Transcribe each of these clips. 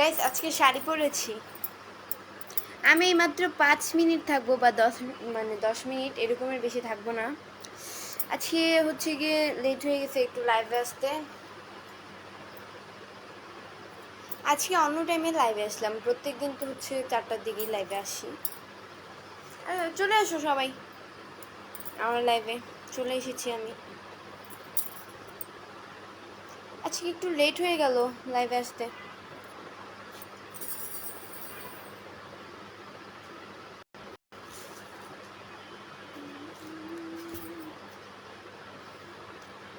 Guys আজকে শাড়ি পরেছি। আমি মাত্র 5 মিনিট থাকবো বা 10 মিনিট এরকমের বেশি থাকবো না। আজকে হচ্ছে গিয়ে লেট হয়ে গেছে একটু লাইভে আসতে। আজকে অন্য টাইমে লাইভে আসলাম, প্রত্যেক দিন তো হচ্ছে 4টার দিকেই লাইভে আসি। চলে আসো সবাই আমার লাইভে, চলে এসেছি আমি। আজকে একটু লেট হয়ে গেল লাইভে আসতে।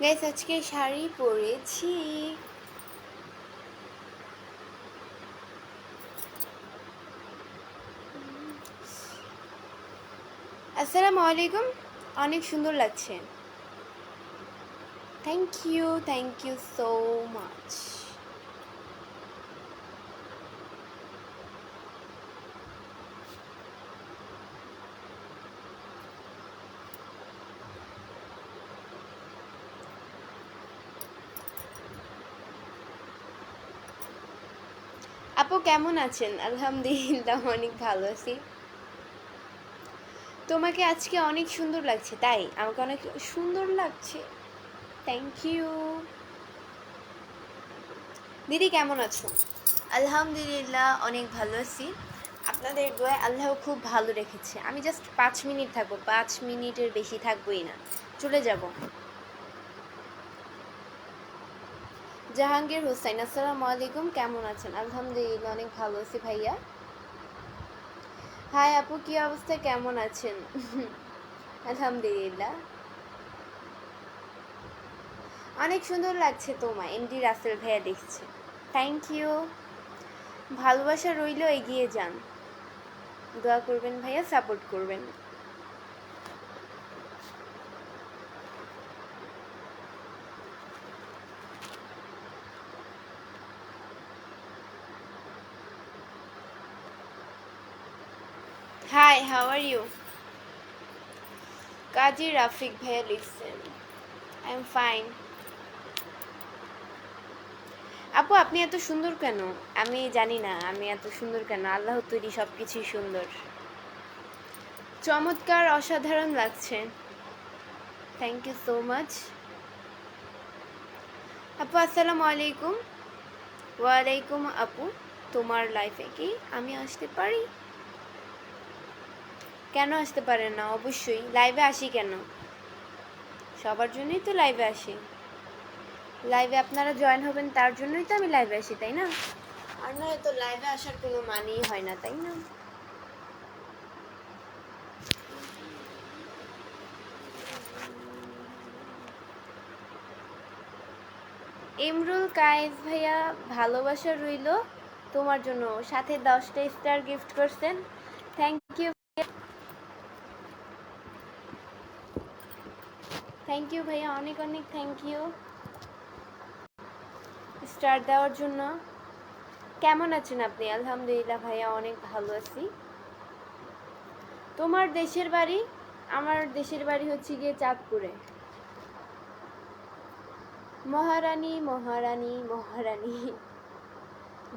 গাইস আজকে শাড়ি পরেছি। আসসালামু আলাইকুম, অনেক সুন্দর লাগছে। Thank you so much. আপু কেমন আছেন? আলহামদুলিল্লাহ অনেক ভালো আছি। তোমাকে আজকে অনেক সুন্দর লাগছে। তাই আমাকে অনেক সুন্দর লাগছে। Thank you. দিদি কেমন আছো? আলহামদুলিল্লাহ অনেক ভালো আছি। আপনাদের দোয়ায় আল্লাহ খুব ভালো রেখেছে। আমি জাস্ট 5 মিনিট থাকবো, 5 মিনিটের বেশি থাকবোই না, চলে যাব। জাহাঙ্গীর হোসেন, আসসালামু আলাইকুম, কেমন আছেন? আলহামদুলিল্লাহ অনেক ভালো আছি ভাইয়া। হাই আপু, কি অবস্থা, কেমন আছেন? আলহামদুলিল্লাহ অনেক সুন্দর লাগছে তোমায়, এমডি রাসেল ভাইয়া দেখছে। Thank you. ভালোবাসা রইল, এগিয়ে যান, দোয়া করবেন ভাইয়া, সাপোর্ট করবেন। Hi, how are you? Kazi Rafiq ভাইয়া লিখছেন, আই এম ফাইন। আপু আপনি এত সুন্দর কেন? আমি জানি না আমি এত সুন্দর কেন, আল্লাহ তৈরি সব কিছুই সুন্দর। চমৎকার, অসাধারণ লাগছে। Thank you so much. আপু আসসালামু আলাইকুম। ওয়ালাইকুম। আপু তোমার লাইফে কি আমি আসতে পারি? কেন আসতে পারেন না? অবশ্যই লাইভে আসি কেন, সবার জন্যই তো লাইভে আসি। লাইভে আপনারা জয়েন হবেন তার জন্যই তো আমি লাইভে আসি, তাই না? আর নয় তো লাইভে আসার কোনো মানেই হয় না, তাই না? ইমরুল কায়েস ভাইয়া, ভালোবাসা রইল তোমার জন্য, সাথে 10টা স্টার গিফট করছেন। Thank you. থ্যাংক ইউ ভাইয়া, অনেক অনেক থ্যাংক ইউ স্টার দেওয়ার জন্য। কেমন আছেন আপনি? আলহামদুলিল্লাহ ভাইয়া অনেক ভালো আছি। তোমার দেশের বাড়ি? আমার দেশের বাড়ি হচ্ছে গিয়ে চাঁদপুরে। মহারানী মহারানী মহারানী।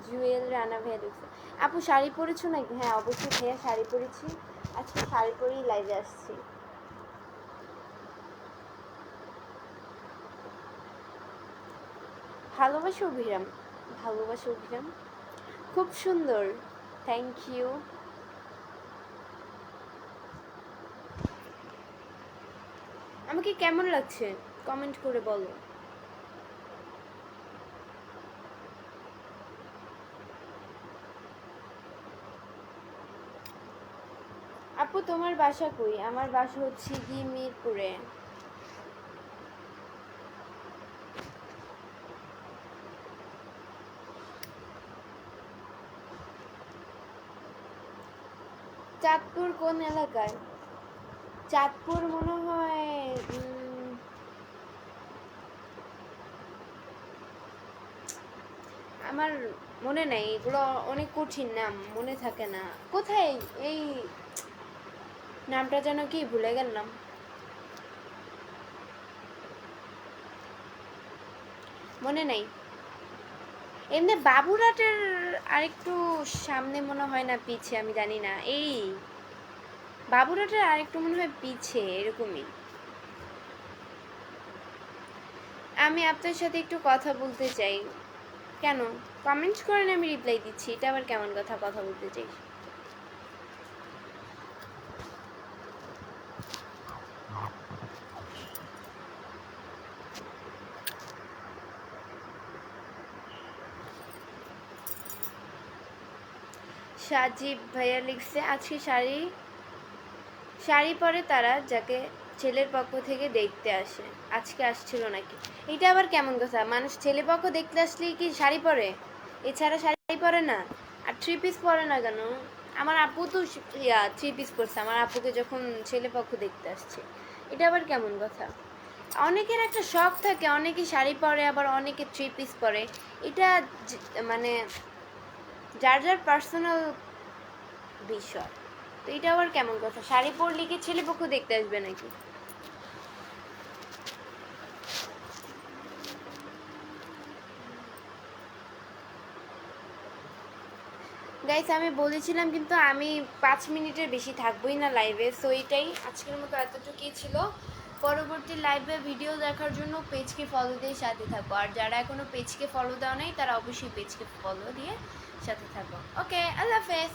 জুয়েল রানা ভাইয়া দেখছে। আপু শাড়ি পরেছো নাকি? হ্যাঁ অবশ্যই ভাইয়া শাড়ি পরেছি, আজকে শাড়ি পরেই লাইভে আসছি। ভালোবাসা অভিরাম, ভালোবাসা অভিরাম খুব সুন্দর। Thank you. আমাকে কেমন লাগছে কমেন্ট করে বলো। আপু তোমার বাসা কই? আমার বাসা হচ্ছে কি মিরপুরে। চাঁদপুর কোন এলাকায়? চাঁদপুর মনে হয় আমার মনে নেই, এগুলো অনেক কঠিন নাম, মনে থাকে না। কোথায় এই নামটা যেন কি ভুলে গেলাম। মনে নেই। এমনি বাবুরাটের আরেকটু সামনে মনে হয় না পিছে, আমি জানি না। এই বাবুরাটের আরেকটু মনে হয় পিছে, এরকমই। আমি আপনার সাথে একটু কথা বলতে চাই। কেন? কমেন্টস করেন, আমি রিপ্লাই দিচ্ছি। এটা আবার কেমন কথা, কথা বলতে চাই? সাজিব ভাইয়া লিখছে, আজকে শাড়ি পরে তারা যাকে ছেলের পক্ষ থেকে দেখতে আসে, আজকে আসছিল নাকি? এটা আবার কেমন কথা? মানুষ ছেলে পক্ষ দেখতে আসলে কি শাড়ি পরে? এছাড়া শাড়ি পরে না? আর থ্রি পিস পরে না কেন? আমার আপু তো থ্রি পিস পরছে আমার আপুকে যখন ছেলে পক্ষ দেখতে আসছে। এটা আবার কেমন কথা? অনেকের একটা শখ থাকে, অনেকে শাড়ি পরে আবার অনেকে থ্রি পিস পরে। এটা মানে যার যার পার্সোনাল বিষয়। তো এটা আবার কেমন কথা? শাড়ি পরলে কি ছেলে পক্ষ দেখতে আসবে নাকি? গাইস, আমি বলেছিলাম কিন্তু আমি 5 মিনিটের বেশি থাকবোই না লাইভে। সো এটাই আজকের মতো, এতটুকুই ছিল। পরবর্তী লাইভে ভিডিও দেখার জন্য পেজকে ফলো দিয়ে সাথে থাকো। আর যারা এখনো পেজকে ফলো দেওয়া নেই তারা অবশ্যই পেজকে ফলো দিয়ে সাথে থাকো। ওকে, আল্লাহ হাফেজ।